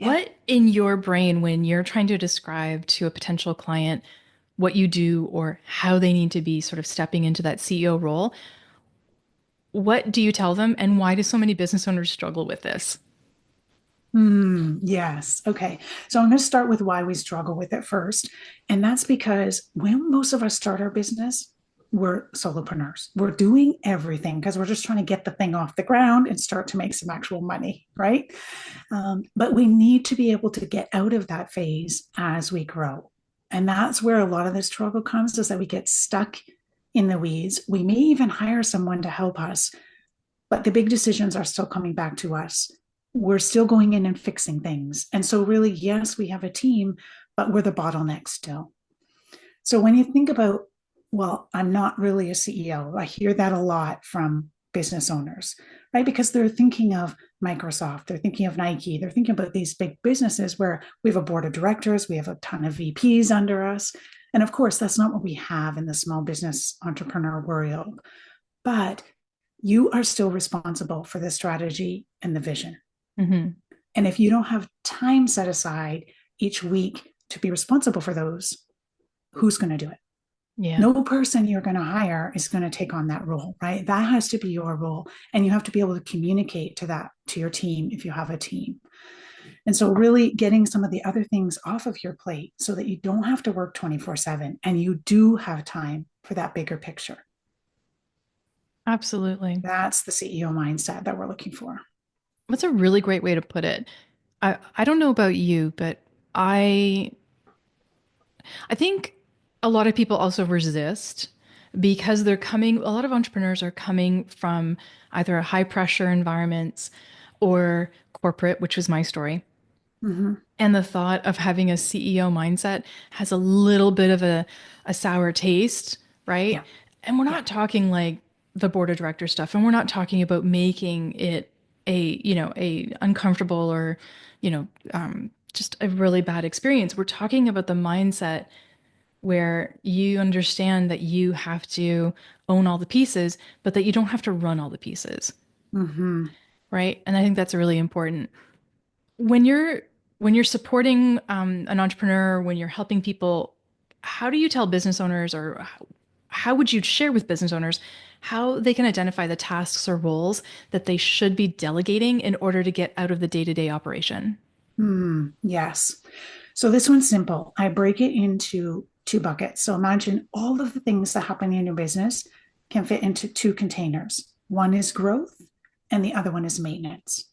Yeah. What in your brain, when you're trying to describe to a potential client what you do or how they need to be sort of stepping into that CEO role, what do you tell them and why do so many business owners struggle with this? Yes. Okay. So I'm going to start with why we struggle with it first. And that's because when most of us start our business, we're solopreneurs. We're doing everything because we're just trying to get the thing off the ground and start to make some actual money, right? But we need to be able to get out of that phase as we grow. And that's where a lot of the struggle comes is that we get stuck in the weeds. We may even hire someone to help us, but the big decisions are still coming back to us. We're still going in and fixing things. And so, really, yes, we have a team, but we're the bottleneck still. So, when you think about, well, I'm not really a CEO, I hear that a lot from business owners, right? Because they're thinking of Microsoft, they're thinking of Nike, they're thinking about these big businesses where we have a board of directors, we have a ton of VPs under us. And of course, that's not what we have in the small business entrepreneur world. But you are still responsible for the strategy and the vision. Hmm. And if you don't have time set aside each week to be responsible for those, who's going to do it? Yeah, No person you're going to hire is going to take on that role, right? That has to be your role. And you have to be able to communicate to that, to your team, if you have a team. And so, really getting some of the other things off of your plate so that you don't have to work 24/7 and you do have time for that bigger picture. absolutely. That's the CEO mindset that we're looking for. That's a really great way to put it. I don't know about you, but I I think a lot of people also resist because a lot of entrepreneurs are coming from either high pressure environments or corporate, which was my story. Mm-hmm. And the thought of having a CEO mindset has a little bit of a sour taste, right? Yeah. And we're Yeah. not talking like the board of directors stuff, and we're not talking about making it a uncomfortable or, just a really bad experience. We're talking about the mindset where you understand that you have to own all the pieces, but that you don't have to run all the pieces, Mm-hmm. right? And I think that's really important. When you're supporting an entrepreneur, when you're helping people, how do you tell business owners, or how would you share with business owners how they can identify the tasks or roles that they should be delegating in order to get out of the day-to-day operation? Yes. So this one's simple. I break it into two buckets. So imagine all of the things that happen in your business can fit into two containers. One is growth and the other one is maintenance.